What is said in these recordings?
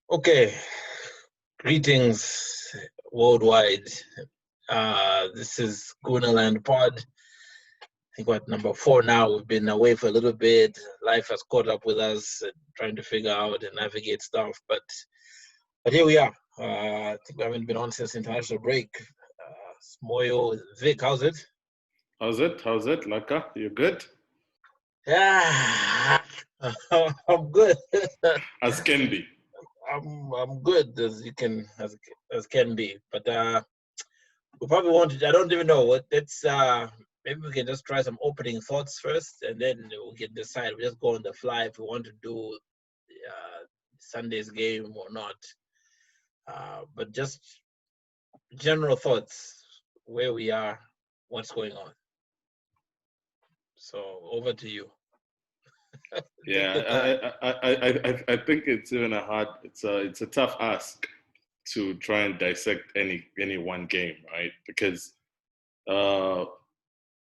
Okay, greetings worldwide. This is GoonerLand Pod. I think what number 4 now. We've been away for a little bit. Life has caught up with us, trying to figure out and navigate stuff. But here we are. I think we haven't been on since international break. Smoyo, Vic, how's it? How's it? Laka, you good? Yeah, I'm good. As can be. I'm good as you can as can be. But we probably want to. I don't even know what. Let's maybe we can just try some opening thoughts first, and then we can decide. We just go on the fly if we want to do Sunday's game or not. But just general thoughts, where we are, what's going on. So over to you. Yeah, I think it's even it's a tough ask to try and dissect any one game, right? Because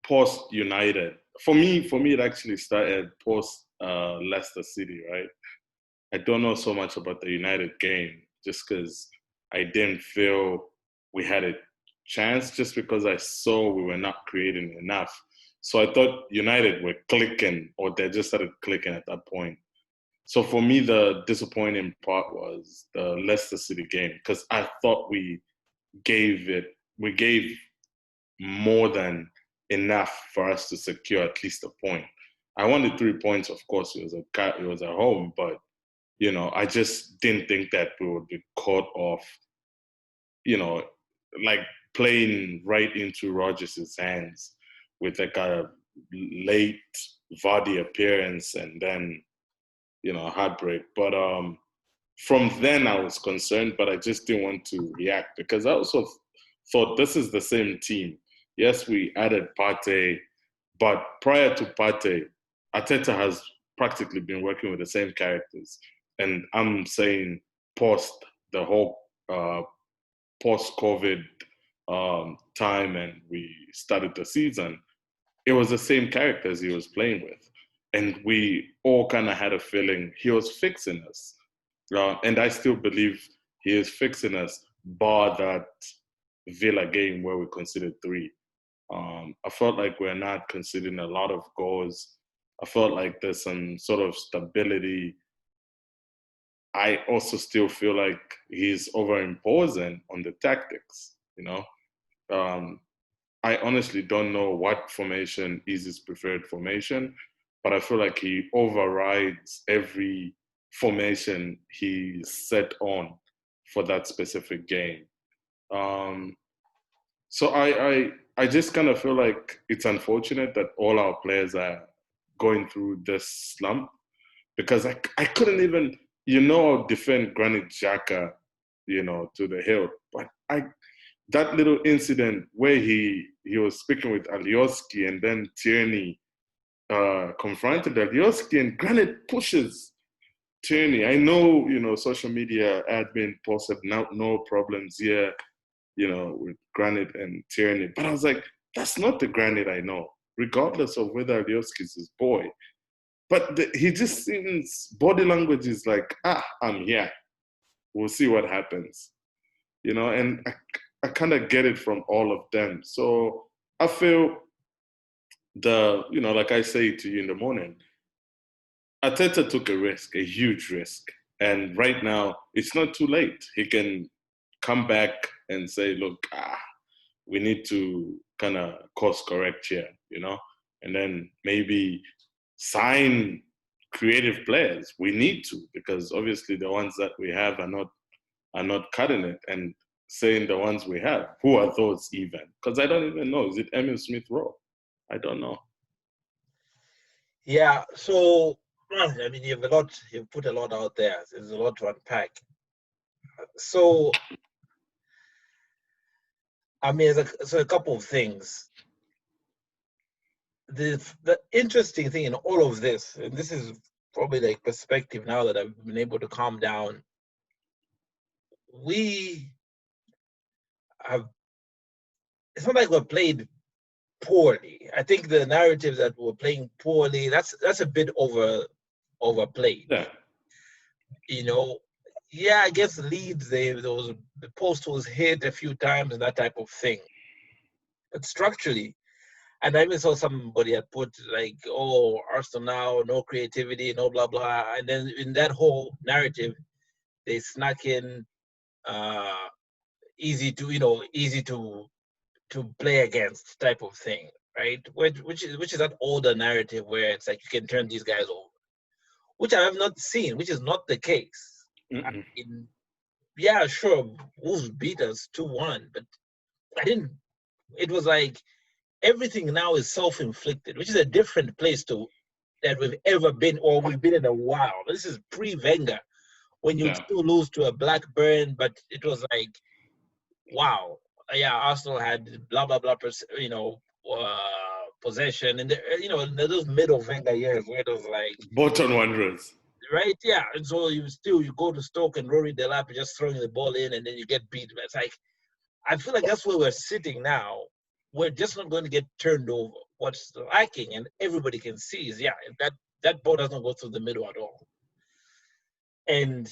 post United, for me it actually started post Leicester City, right? I don't know so much about the United game just because I didn't feel we had a chance, just because I saw we were not creating enough. So I thought United were clicking, or they just started clicking at that point. So for me, the disappointing part was the Leicester City game, because I thought we gave more than enough for us to secure at least a point. I wanted 3 points, of course. It was at home, but I just didn't think that we would be caught off, like playing right into Rodgers' hands with like a late Vardy appearance and then, heartbreak. But from then I was concerned, but I just didn't want to react because I also thought this is the same team. Yes, we added Partey, but prior to Partey, Arteta has practically been working with the same characters. And I'm saying post the whole post-COVID time and we started the season, it was the same characters he was playing with. And we all kind of had a feeling he was fixing us. And I still believe he is fixing us, bar that Villa game where we conceded 3. I felt like we're not conceding a lot of goals. I felt like there's some sort of stability. I also still feel like he's overimposing on the tactics, I honestly don't know what formation is his preferred formation, but I feel like he overrides every formation he's set on for that specific game. So I just kind of feel like it's unfortunate that all our players are going through this slump, because I couldn't even, defend Granit Xhaka, to the hill. But that little incident where he was speaking with Alioski and then Tierney confronted Alioski and Granit pushes Tierney. I know, social media admin posted no problems here, with Granit and Tierney. But I was like, that's not the Granit I know, regardless of whether Alioski is his boy. But he just seems, body language is like, I'm here. We'll see what happens. And I kind of get it from all of them. So I feel like I say to you in the morning, Arteta took a risk, a huge risk. And right now, it's not too late. He can come back and say, look, we need to kind of course correct here, and then maybe sign creative players. We need to, because obviously the ones that we have are not cutting it. And saying the ones we have, who are those even? Because I don't even know. Is it Emil Smith Rowe? I don't know. Yeah, so I mean, you've put a lot out there. There's a lot to unpack. So, I mean, so a couple of things. The interesting thing in all of this, and this is probably like perspective now that I've been able to calm down, we have, it's not like we're played poorly. I think the narrative that we're playing poorly, that's a bit overplayed. Yeah. Yeah, I guess Leeds, the post was hit a few times and that type of thing. But structurally, and I even saw somebody had put like, oh, Arsenal now, no creativity, no blah blah. And then in that whole narrative, they snuck in uh easy to play against type of thing, right? Which is that older narrative where it's like you can turn these guys over, which I have not seen, which is not the case. I Mm-mm. mean, yeah, sure, Wolves beat us 2-1, but I didn't. It was like everything now is self-inflicted, which is a different place to that we've ever been, or we've been in a while. This is pre-Wenger, when you Yeah. still lose to a Blackburn, but it was like, wow, yeah, Arsenal had blah blah blah, possession, and those middle Wenger years where it was like, Bolton Wanderers. right, yeah, and so you go to Stoke and Rory Delap just throwing the ball in, and then you get beat. It's like I feel like that's where we're sitting now. We're just not going to get turned over. What's lacking, and everybody can see, is if that ball doesn't go through the middle at all. And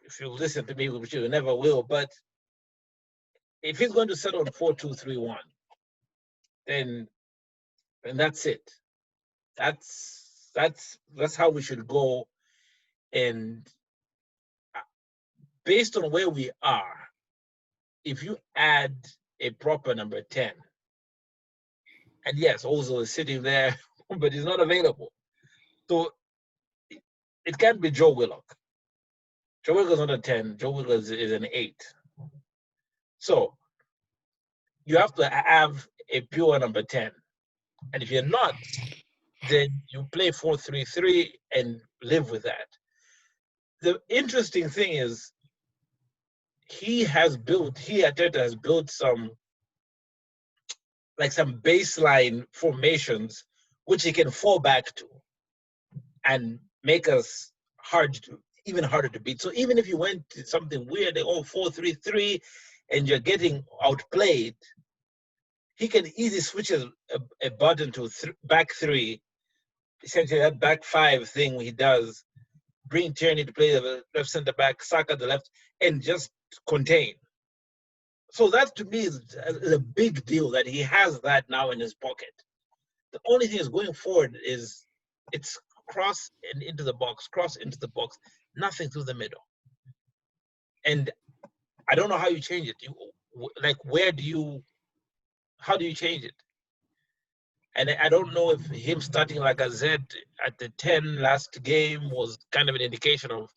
if you listen to me, which you never will, but if he's going to settle on 4-2-3-1, then that's it. That's how we should go. And based on where we are, if you add a proper number 10, and yes, Ozil is sitting there, but he's not available. So it can't be Joe Willock. Joe Willock is not a 10. Joe Willock is an 8. So you have to have a pure number 10. And if you're not, then you play 4-3-3 and live with that. The interesting thing is Arteta has built some baseline formations which he can fall back to and make us even harder to beat. So even if you went to something weird, 4-3-3, and you're getting outplayed, he can easily switch a button to back three, essentially that back five thing he does, bring Tierney to play the left center back, Saka the left, and just contain. So that to me is a big deal that he has that now in his pocket. The only thing is going forward is it's cross and into the box, nothing through the middle. And I don't know how you change it. How do you change it? And I don't know if him starting like a Z at the 10 last game was kind of an indication of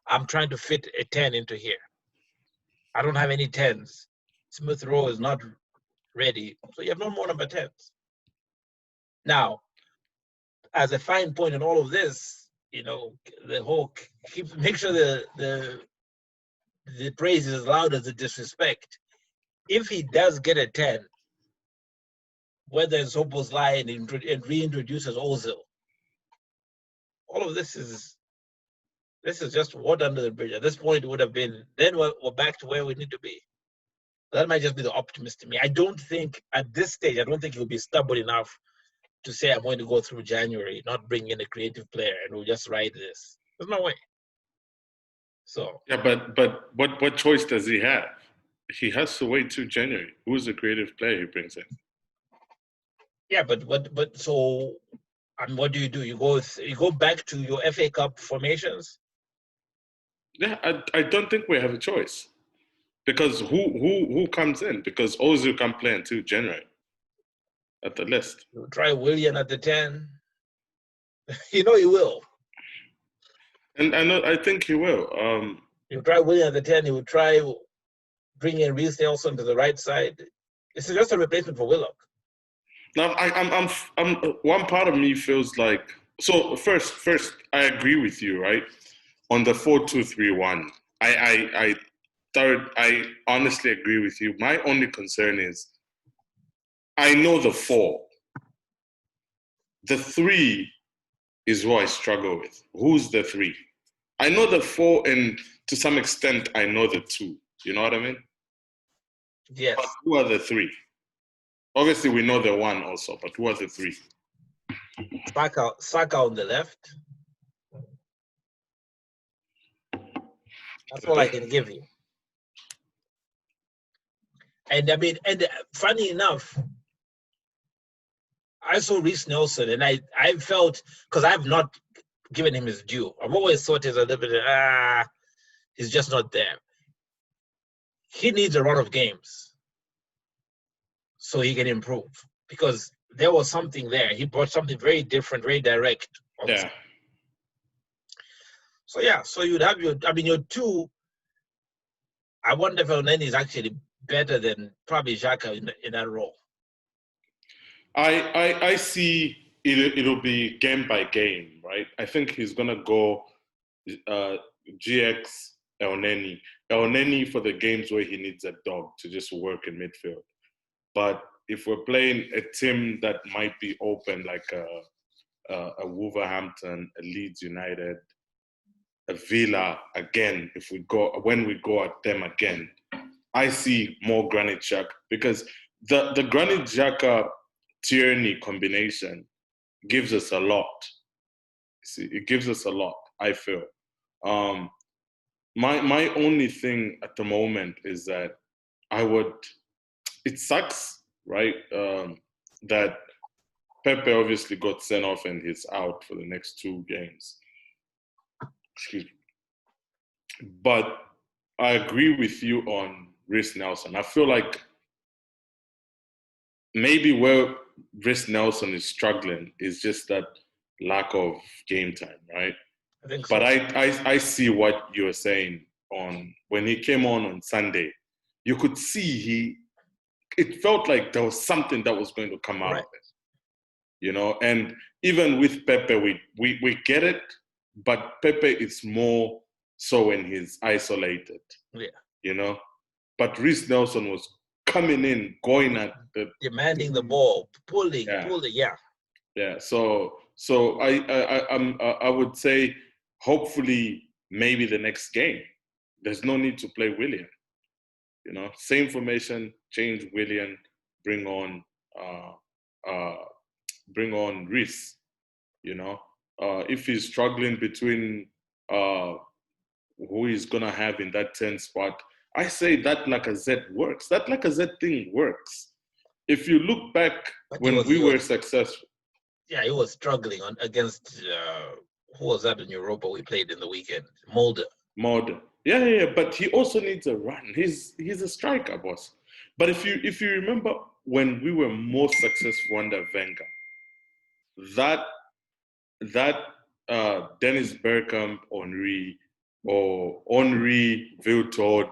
I'm trying to fit a 10 into here. I don't have any 10s. Smith Rowe is not ready. So you have no more number 10s. Now, as a fine point in all of this, the whole make sure the praise is as loud as the disrespect. If he does get a 10, whether it's Szoboszlai and reintroduces Ozil, all of this is just water under the bridge. At this point, it would have been, then we're back to where we need to be. That might just be the optimist in me. I don't think, at this stage, he'll be stubborn enough to say, I'm going to go through January, not bring in a creative player, and we'll just ride this. There's no way. So Yeah, but what choice does he have? He has to wait till January. Who's the creative player he brings in? yeah, but so what do? You go back to your FA Cup formations? Yeah, I don't think we have a choice. Because who comes in? Because Ozil can play until January at the list. You try Willian at the 10. He will. And I think he will. You try Willian at the 10. He will try bringing in Reece Nelson to the right side. This is just a replacement for Willock. Now, I'm one part of me feels like, so first I agree with you, right? On the 4-2-3-1. I honestly agree with you. My only concern is I know the 4. The 3 is what I struggle with. Who's the 3? I know the 4, and to some extent I know the 2. You know what I mean? Yes. But who are the 3? Obviously, we know the 1 also, but who are the 3? Saka on the left. That's all I can give you. And I mean, and funny enough, I saw Reece Nelson, and I felt, because I've not given him his due. I've always thought he's a little bit he's just not there. He needs a lot of games so he can improve, because there was something there. He brought something very different, very direct. Yeah. So yeah, so you'd have your two. I wonder if Oneni is actually better than probably Xhaka in that role. I see it'll be game by game, right? I think he's gonna go GX Elneny. Elneny for the games where he needs a dog to just work in midfield. But if we're playing a team that might be open, like a Wolverhampton, a Leeds United, a Villa again, when we go at them again, I see more Granit Xhaka, because the Granit Xhaka Tierney combination gives us a lot. See, it gives us a lot, I feel. My only thing at the moment is that it sucks, right? That Pepe obviously got sent off and he's out for the next 2 games. Excuse me. But I agree with you on Reece Nelson. I feel like maybe where Reece Nelson is struggling is just that lack of game time, right? I think so. But I see what you're saying when he came on Sunday. You could see it felt like there was something that was going to come out of it, you know. And even with Pepe, we get it, but Pepe is more so when he's isolated, you know. But Reece Nelson was coming in, going at demanding the ball, pulling, yeah. So I would say hopefully maybe the next game, there's no need to play Willian. You know, same formation, change Willian, bring on Reece. You know, if he's struggling between who he's gonna have in that 10 spot, I say that Lacazette works. That Lacazette thing works. If you look back when we were successful. Yeah, he was struggling against who was that in Europa we played in the weekend? Mulder. Yeah. But he also needs a run. He's a striker, boss. But if you remember when we were most successful under Wenger, that Dennis Bergkamp, Henry Viltord,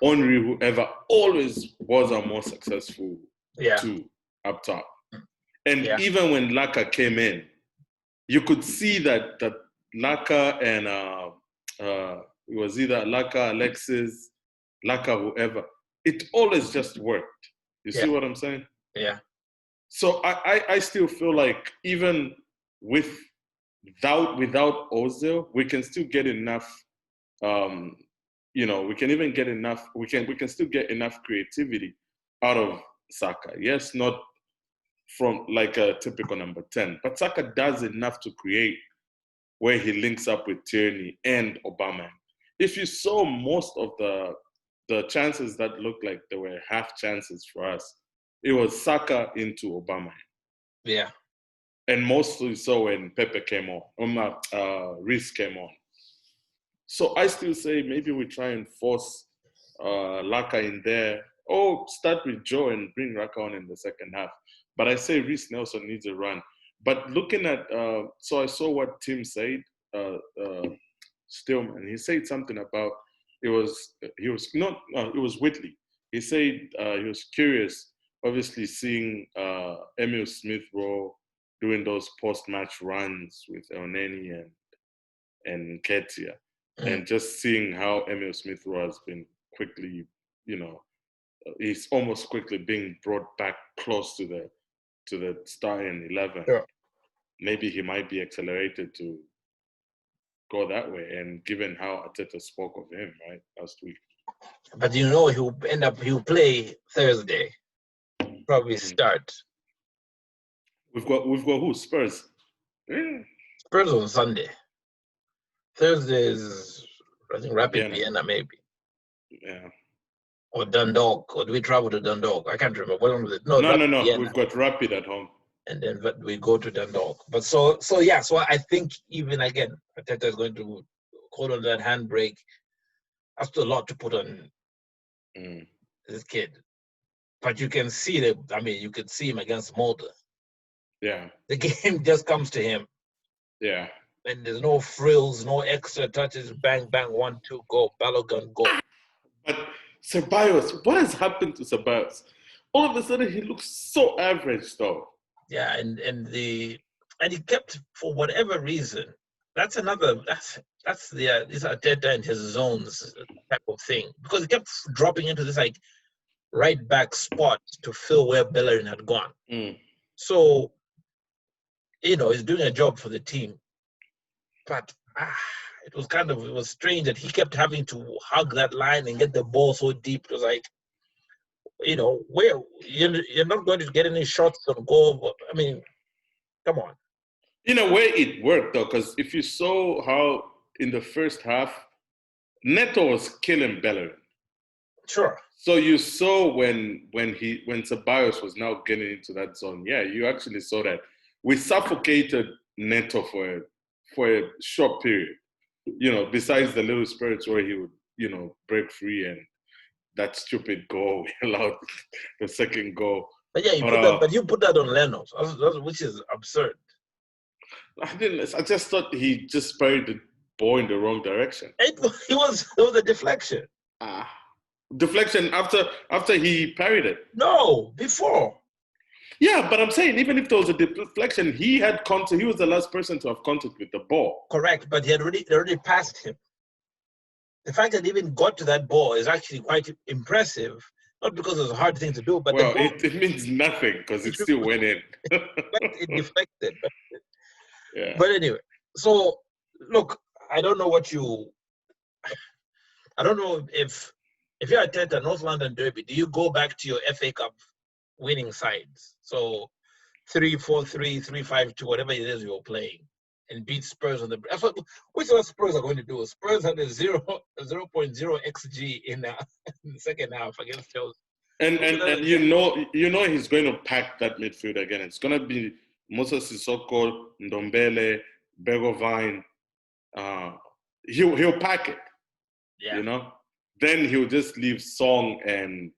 Henry, whoever, always was our most successful two up top. And even when Laka came in, you could see that Laka and it was either Laka, Alexis, Laka, whoever, it always just worked. You see what I'm saying? Yeah. So I still feel like even without Ozil, we can still get enough. You know, we can even get enough. We can still get enough creativity out of Saka. Yes, not from like a typical number 10, but Saka does enough to create where he links up with Tierney and Obama. If you saw most of the chances that looked like they were half chances for us, it was Saka into Obama. Yeah. And mostly so when Pepe came on, Reece came on. So I still say maybe we try and force Laka in there, or start with Joe and bring Laka on in the second half. But I say Reece Nelson needs a run. But looking at, so I saw what Tim said, Stillman. He said something about it was Whitley. He said he was curious, obviously seeing Emil Smith Rowe doing those post-match runs with Elneny and Ketia, and just seeing how Emil Smith Rowe has been quickly, you know, he's almost quickly being brought back close to the starting 11. Sure. Maybe he might be accelerated to go that way, and given how Arteta spoke of him right last week. But you know he'll play Thursday. Probably start. We've got who? Spurs. Spurs on Sunday. Thursday is I think Rapid Vienna maybe. Yeah. Or Dundalk, or do we travel to Dundalk? I can't remember. What was it? No. Vienna. We've got Rapid at home. And then we go to Dundalk. But so I think even again, Arteta is going to hold on that handbrake. That's a lot to put on this kid. But you can see that. I mean, you could see him against Malta. Yeah. The game just comes to him. Yeah. And there's no frills, no extra touches. Bang, bang, 1-2, go. Balogun, go. But Ceballos, what has happened to Ceballos? All of a sudden, he looks so average, though. Yeah, and he kept, for whatever reason, that's this Arteta and his zones type of thing, because he kept dropping into this like right back spot to fill where Bellerin had gone. So, he's doing a job for the team, but it was strange that he kept having to hug that line and get the ball so deep. It was like, where you're not going to get any shots on goal. I mean, come on. In a way, it worked though, because if you saw how in the first half, Neto was killing Bellerin. Sure. So you saw when Ceballos was now getting into that zone, you actually saw that we suffocated Neto for a short period. Besides the little spurts where he would, break free and that stupid goal allowed the second goal. But yeah, you put that on Leno, which is absurd. I just thought he just buried the ball in the wrong direction. It was a deflection. Deflection after he parried it. No, before. Yeah, but I'm saying even if there was a deflection, he had contact. He was the last person to have contact with the ball. Correct, but he had already passed him. The fact that he even got to that ball is actually quite impressive. Not because it was a hard thing to do, but it means nothing because it still went in. It deflected. Yeah. But anyway, so look, I don't know if you're Arteta, North London Derby, do you go back to your FA Cup winning sides? So 3-4-3, 3-5-2, whatever it is you're playing, and beat Spurs on the. Which is what Spurs are going to do. Spurs had a 0.0 xG in the second half against Chelsea. And you know he's going to pack that midfield again. It's going to be Musa Sissoko, Ndombele, Begovic. He'll pack it. Yeah. Then he'll just leave Song and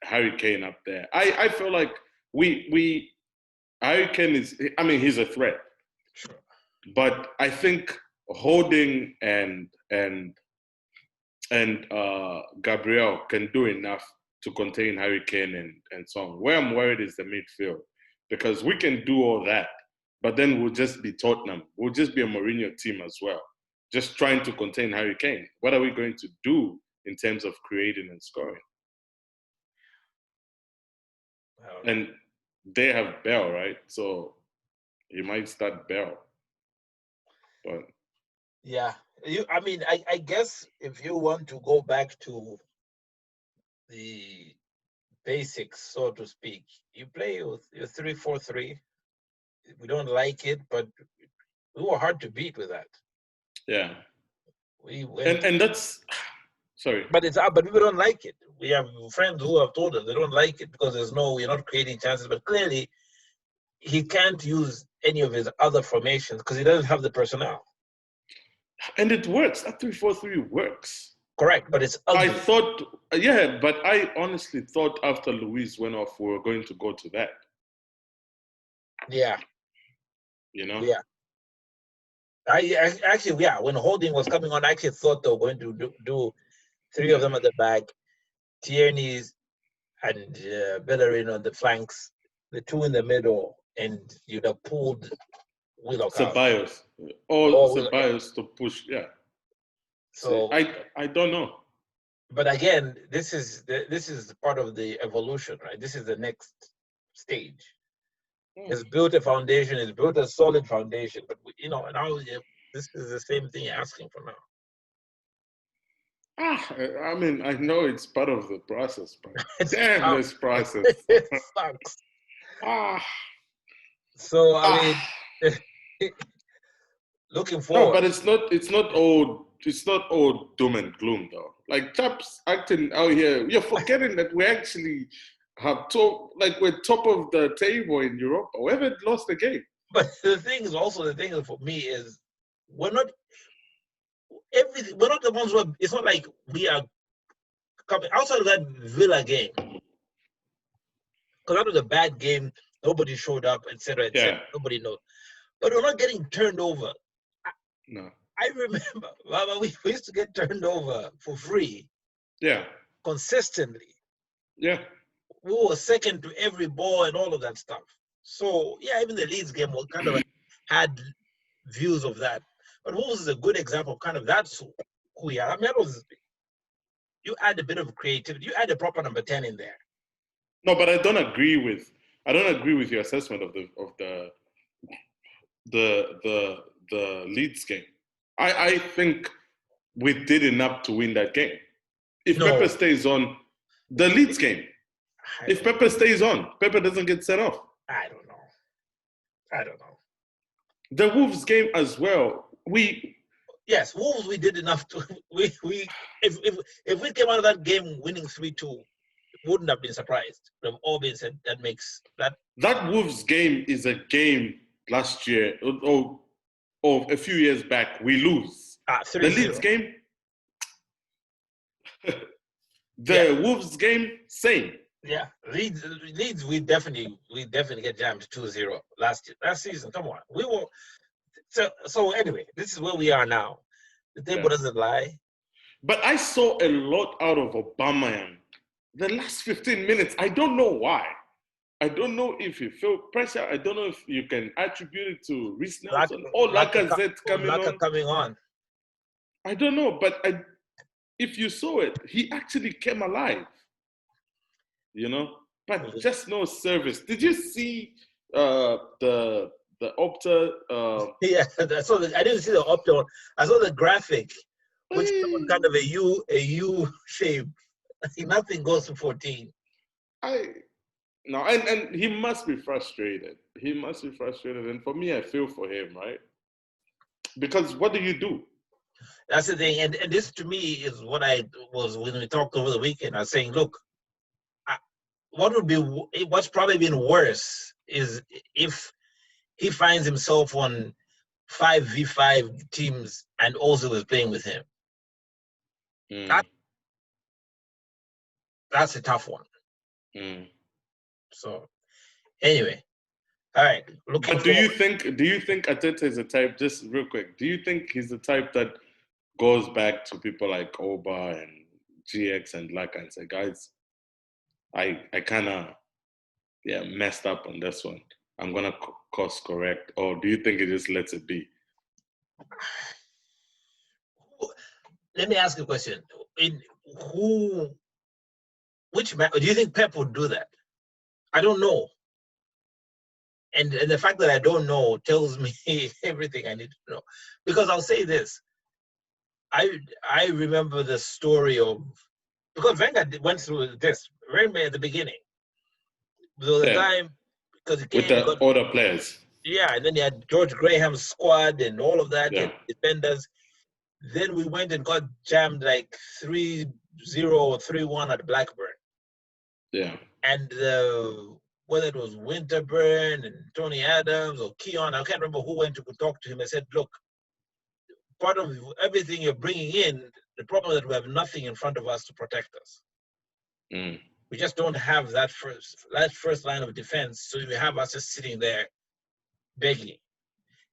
Harry Kane up there. I feel like Harry Kane he's a threat. Sure. But I think Holding and Gabriel can do enough to contain Harry Kane and Song. Where I'm worried is the midfield, because we can do all that, but then we'll just be Tottenham. We'll just be a Mourinho team as well, just trying to contain Harry Kane. What are we going to do in terms of creating and scoring? And they have Bell, right? So you might start Bell. But yeah, I guess if you want to go back to the basics, so to speak, you play with your 3-4-3. We don't like it, but we were hard to beat with that. Yeah. We went, and that's sorry. But we don't like it. We have friends who have told us they don't like it because we're not creating chances. But clearly, he can't use any of his other formations because he doesn't have the personnel. And it works. That 3-4-3 works. Correct, but it's ugly. But I honestly thought after Luis went off, we were going to go to that. Yeah. Yeah. I actually, when Holding was coming on, I actually thought they were going to do three of them at the back, Tierney's and Bellerin on the flanks, the two in the middle, and you'd have pulled Willock out. Ceballos. Or Ceballos to push, yeah. So I don't know. But again, this is part of the evolution, right? This is the next stage. It's built a foundation. It's built a solid foundation. But now this is the same thing you're asking for now. I know it's part of the process, but damn this process. It sucks. So looking No, forward. but it's not all doom and gloom though. Like chaps acting out here, you're forgetting that we actually we're top of the table in Europe. We haven't lost the game. But the thing for me is we're not the ones who are, it's not like we are coming outside of that Villa game. Because that was a bad game, nobody showed up, etc., etc. Yeah. Nobody knows. But we're not getting turned over. No. I remember we used to get turned over for free. Yeah. Consistently. Yeah. We were second to every ball and all of that stuff. So yeah, even the Leeds game was kind of had views of that. But Wolves is a good example of kind of that's who we are. I mean, you add a bit of creativity. You add a proper number 10 in there. No, but I don't agree with your assessment of the Leeds game. I think we did enough to win that game. If Pepe stays on, the Leeds game. If Pepe stays on, Pepe doesn't get set off. I don't know. The Wolves game as well. Yes, Wolves. We did enough to. If we came out of that game winning 3-2, wouldn't have been surprised. We've all been said that makes that. That Wolves game is a game last year or a few years back we lose. The Leeds game. Wolves game, same. Yeah, Leeds. We definitely get jammed 2-0 last season. Come on, we were. So anyway, this is where we are now. The table doesn't lie. But I saw a lot out of Aubameyang the last 15 minutes. I don't know why. I don't know if he felt pressure. I don't know if you can attribute it to Reece Nelson or Lacazette coming on. I don't know, but if you saw it, he actually came alive. But just no service. Did you see the Opta? Yeah, I didn't see the Opta one. I saw the graphic, which was kind of a U shape. Nothing goes to 14. No, and he must be frustrated. And for me, I feel for him, right? Because what do you do? That's the thing. And this to me is what I was when we talked over the weekend. I was saying, look, what's probably been worse is if he finds himself on 5v5 teams and also is playing with him. That's a tough one. So anyway, all right. But do you think Arteta is a type? Just real quick, do you think he's the type that goes back to people like Oba and GX and Laka and say, guys, I kind of messed up on this one. I'm gonna course correct, or do you think he just lets it be? Let me ask you a question. Which man do you think Pep would do that? I don't know. And the fact that I don't know tells me everything I need to know. Because I'll say this. I remember the story of, because Wenger went through this right at the beginning. So the time, because he came with all the players. Yeah, and then he had George Graham's squad and all of that, defenders. Then we went and got jammed like 3-0 or 3-1 at Blackburn. Yeah. And whether it was Winterburn and Tony Adams or Keon, I can't remember who went to talk to him and said, look, part of everything you're bringing in, the problem is that we have nothing in front of us to protect us. We just don't have that first line of defense, so you have us just sitting there begging.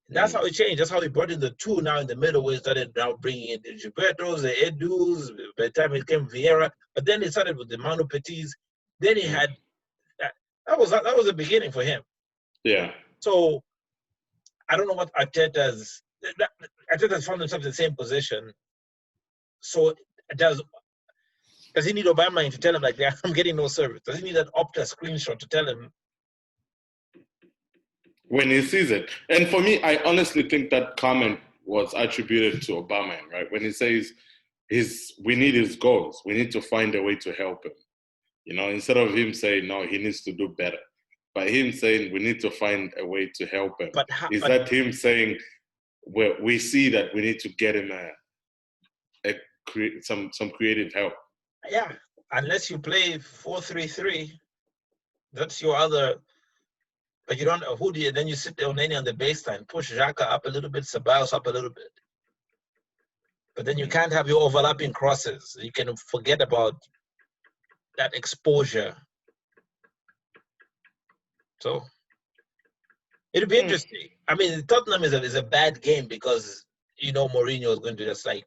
And that's how it changed. That's how he brought in the two now in the middle. We started now bringing in the Gilbertos, the Edus, by the time it came Vieira. But then he started with the Manu Petits. Then he had, that was the beginning for him. Yeah. So I don't know what Arteta's found himself in the same position. So does he need Aubameyang to tell him, like, I'm getting no service? Does he need that Opta screenshot to tell him? When he sees it. And for me, I honestly think that comment was attributed to Aubameyang, right? When he says we need his goals. We need to find a way to help him. Instead of him saying, no, he needs to do better. But him saying, we need to find a way to help him. Is that him saying, where we see that we need to get him some creative help. Yeah, unless you play 4-3-3, that's your other. But you don't know who do you. Then you sit down on the baseline, push Xhaka up a little bit, Ceballos up a little bit. But then you can't have your overlapping crosses. You can forget about that exposure. So it'll be interesting. I mean, Tottenham is a bad game because Mourinho is going to just like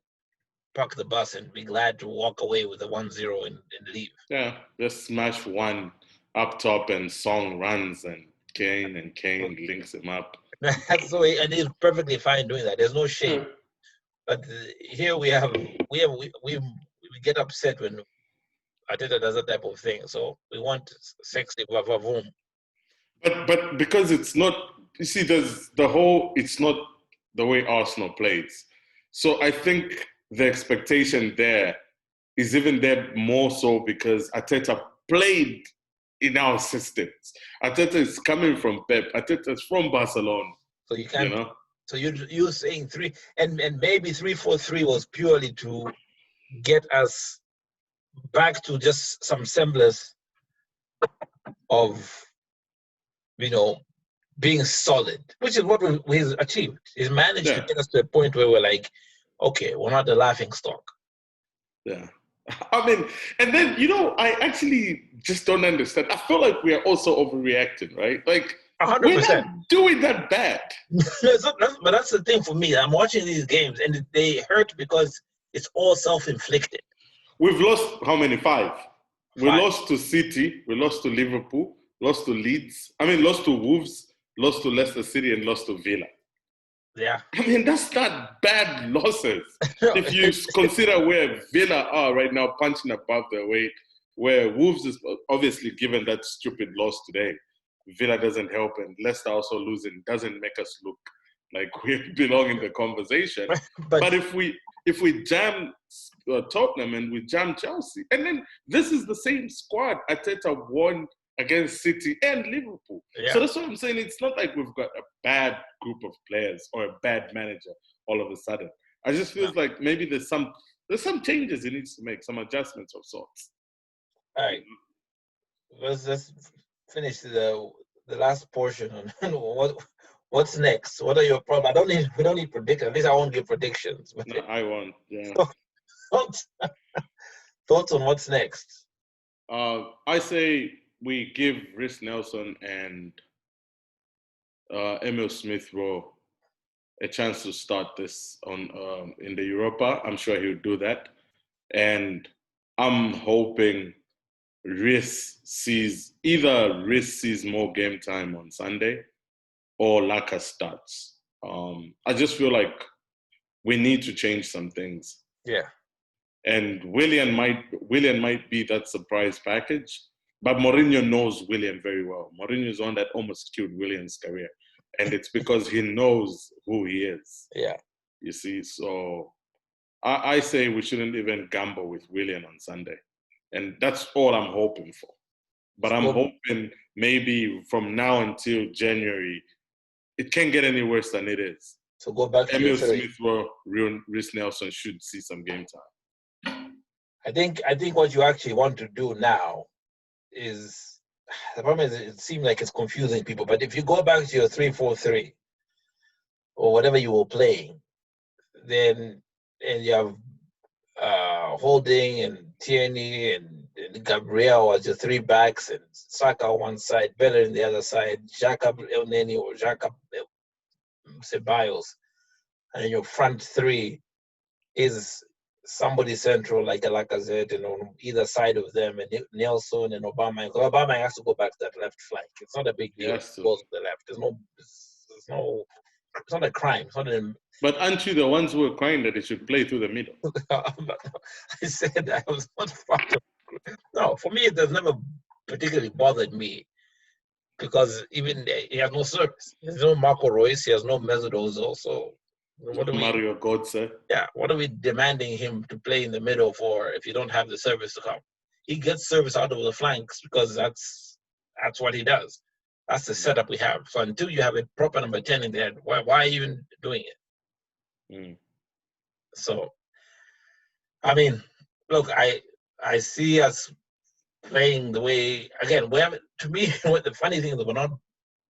park the bus and be glad to walk away with a 1-0 and leave. Yeah, just smash one up top and Song runs and Kane links him up. So and he's perfectly fine doing that. There's no shame. But here we get upset when Arteta does that type of thing. So we want sexy vavavoom. But because it's not, you see, there's the whole, it's not the way Arsenal plays. So I think the expectation there is even there more so because Arteta played in our systems. Arteta is coming from Pep. Arteta is from Barcelona. So you can't. So you're saying three, and maybe 3-4-3 was purely to get us back to just some semblance of, being solid, which is what he's achieved. He's managed to get us to a point where we're like, okay, we're not the laughing stock. Yeah. I mean, and then, I actually just don't understand. I feel like we are also overreacting, right? Like, 100%. We're not doing that bad. But that's the thing for me. I'm watching these games, and they hurt because it's all self-inflicted. We've lost how many? 5. We lost to City, we lost to Liverpool, lost to Leeds. Lost to Wolves, lost to Leicester City, and lost to Villa. Yeah. That's not bad losses. If you consider where Villa are right now, punching above their weight, where Wolves is obviously given that stupid loss today. Villa doesn't help, and Leicester also losing doesn't make us look like we belong in the conversation. But if we jam Tottenham and we jam Chelsea, and then this is the same squad Arteta won against City and Liverpool. Yeah. So that's what I'm saying. It's not like we've got a bad group of players or a bad manager all of a sudden. I just feel like maybe there's some changes he needs to make, some adjustments of sorts. All right. Let's just finish the last portion on what's next. What are your problems? We don't need predictions. At least I won't give predictions. But no, I won't. Yeah. Thoughts on what's next? I say we give Rhys Nelson and Emil Smith-Rowe a chance to start this on in the Europa. I'm sure he'll do that, and I'm hoping Rhys sees more game time on Sunday, or Laka starts. I just feel like we need to change some things. Yeah. And Willian might be that surprise package, but Mourinho knows Willian very well. Mourinho is the one that almost killed Willian's career, and it's because he knows who he is. Yeah. You see, so I say we shouldn't even gamble with Willian on Sunday, and that's all I'm hoping for. But I'm hoping maybe from now until January, it can't get any worse than it is. So go back to Emil Smith-Rowe, Rhys Nelson should see some game time. I think what you actually want to do now is, the problem is it seems like it's confusing people, but if you go back to your 3-4-3 or whatever you were playing, then and you have Holding and Tierney and Gabriel as your 3 backs, and Saka on one side, Bella on the other side, Xhaka Elneny or Xhaka Ceballos, and then your front 3 is somebody central like a Lacazette, and on either side of them, and Nelson and Obama. Obama has to go back to that left flank. It's not a big deal. Yes, he goes to the left. It's not a crime. It's not But aren't you the ones who were crying that they should play through the middle? I said I was not part of. No, for me, it has never particularly bothered me because even he has no service. He has no Marco Reus. He has no Mesut Ozil. So Mario Götze. Yeah, what are we demanding him to play in the middle for if you don't have the service to come? He gets service out of the flanks because that's what he does. That's the setup we have. So until you have a proper number 10 in there, why even doing it? Mm. So, I mean, look, I see us playing the way again. We have to me. What the funny thing is, we're not.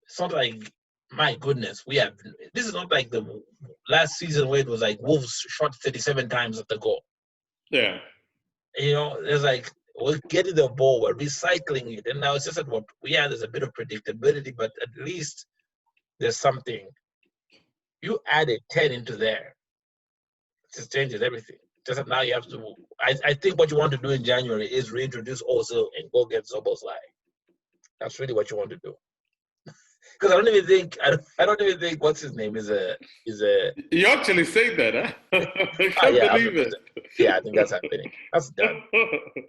It's not like my goodness. We have. This is not like the last season where it was like Wolves shot 37 times at the goal. Yeah. You know, it's like we're getting the ball, we're recycling it, and now it's just that what there's a bit of predictability, but at least there's something. You added 10 into there, it just changes everything. Just that now you have to. I think what you want to do in January is reintroduce Ozil and go get Zoboslai. That's really what you want to do. Because I don't even think what's his name is a. You actually say that, huh? I can't Yeah, believe it. yeah, I think that's happening. That's done.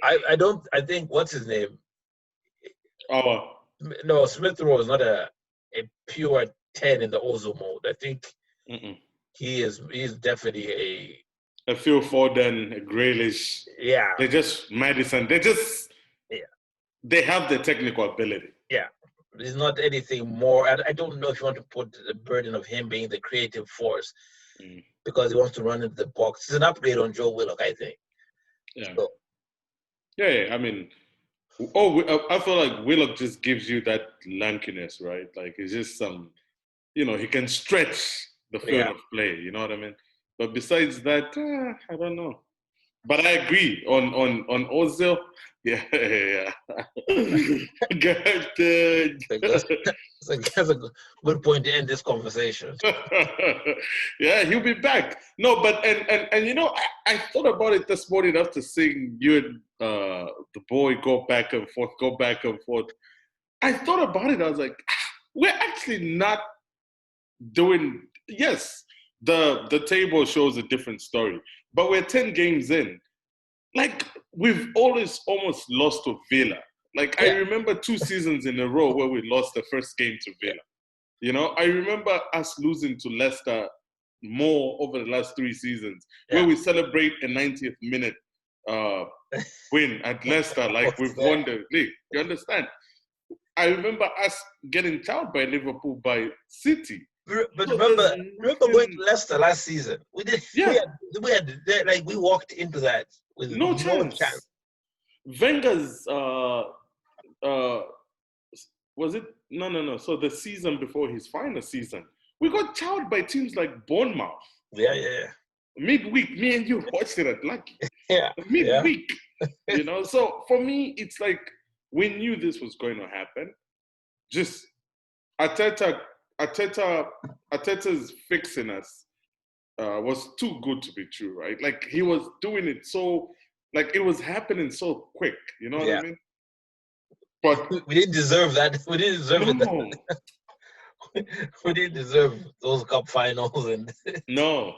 I think what's his name. Oh. No, Smith Rowe is not a pure 10 in the Ozil mode. I think Mm-mm. he's definitely A Phil Foden, a Grealish. yeah. They're just Madison. They have the technical ability. Yeah. He's not anything more. I don't know if you want to put the burden of him being the creative force because he wants to run into the box. It's an upgrade on Joe Willock, I think. Yeah. So, Yeah. I mean, I feel like Willock just gives you that lankiness, right? Like it's just he can stretch the field of play. You know what I mean? But besides that, I don't know. But I agree on Ozil. Yeah. Good. that's a good point to end this conversation. Yeah, he'll be back. No, but and I thought about it this morning after seeing you and the boy go back and forth. I thought about it. I was like, we're actually not doing. Yes, the table shows a different story, but we're 10 games in. Like we've always almost lost to Villa. Like I remember 2 seasons in a row where we lost the first game to Villa. You know, I remember us losing to Leicester more over the last 3 seasons, where we celebrate a 90th minute win at Leicester, like we've won the league. You understand? I remember us getting towed by Liverpool by City. But remember going to Leicester last season. We did. Yeah. We walked into that with no chance. Wenger's was it? No. So the season before his final season, we got towed by teams like Bournemouth. Yeah. Midweek, me and you watched it at Lucky. Yeah. Midweek. So for me, it's like we knew this was going to happen. Just Arteta's fixing us was too good to be true, right? Like he was doing it so, like it was happening so quick. You know what I mean? But we didn't deserve that. We didn't deserve it. We didn't deserve those cup finals and. No,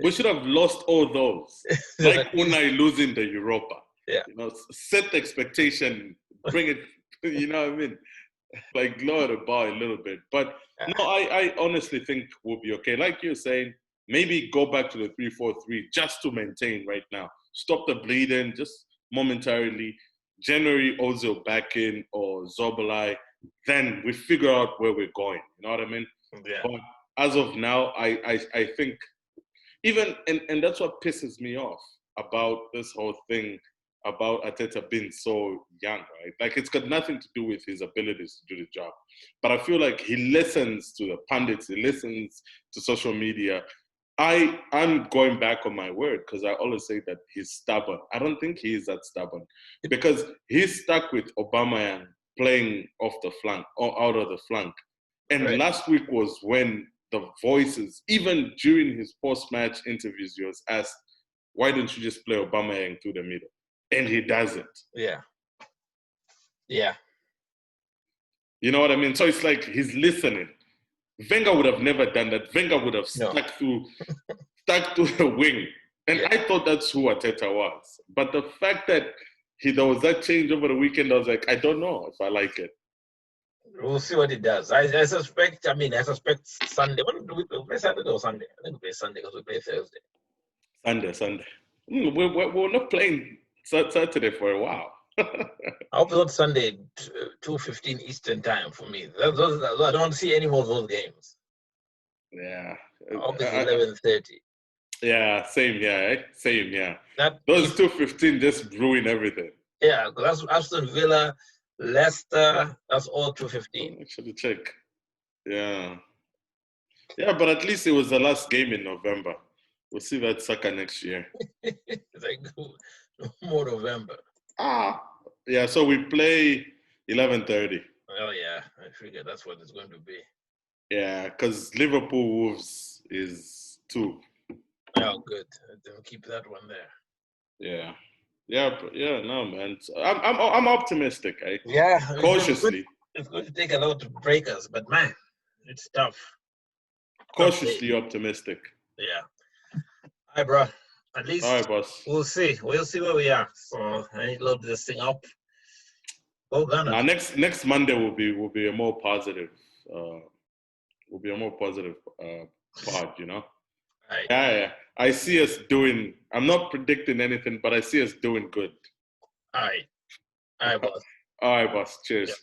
we should have lost all those. Like Unai losing the Europa. Yeah. Set the expectation, bring it. You know what I mean? Like lower the bar a little bit. But no, I honestly think we'll be okay. Like you're saying, maybe go back to the 3-4-3 just to maintain right now. Stop the bleeding just momentarily. January Ozil back in or Zobolai, then we figure out where we're going. You know what I mean? Yeah. But as of now, I think even and that's what pisses me off about this whole thing about Arteta being so young, right? Like it's got nothing to do with his abilities to do the job. But I feel like he listens to the pundits, he listens to social media. I'm going back on my word because I always say that he's stubborn. I don't think he is that stubborn because he's stuck with Aubameyang playing off the flank or out of the flank. And last week was when the voices, even during his post-match interviews, he was asked, why don't you just play Aubameyang through the middle? And he doesn't. Yeah. You know what I mean? So it's like he's listening. Wenger would have never done that. Wenger would have stuck to the wing. And I thought that's who Arteta was. But the fact that there was that change over the weekend, I was like, I don't know if I like it. We'll see what he does. I suspect Sunday. When do we play Saturday or Sunday? I think we play Sunday because we play Thursday. Sunday. We're not playing Saturday for a while. I hope it's not Sunday, 2:15 Eastern time for me. I don't see any more of those games. Yeah. I hope it's 11:30. Yeah, same here, eh? Same here. That Those 2:15 just ruin everything. Yeah, that's Aston Villa, Leicester. That's all 2:15. Actually, check. Yeah. Yeah, but at least it was the last game in November. We'll see that sucker next year. It's like no more November. Yeah, so we play 11:30. Oh yeah, I figured that's what it's going to be. Yeah, because Liverpool Wolves is 2. Oh, good. Then keep that one there. Yeah. Yeah, no, man. So I'm optimistic, eh? Yeah, Cautiously. It's going to take a lot to break us, but man, it's tough. Cautiously optimistic. Yeah. Hi, bro. At least All right, boss. we'll see. We'll see where we are. So I need to load this thing up. Go Gunners. Next Monday will be a more positive. Will be a more positive pod, you know. Right. Yeah. I see us doing. I'm not predicting anything, but I see us doing good. All right. All right, boss. All right, boss. Cheers. Yeah.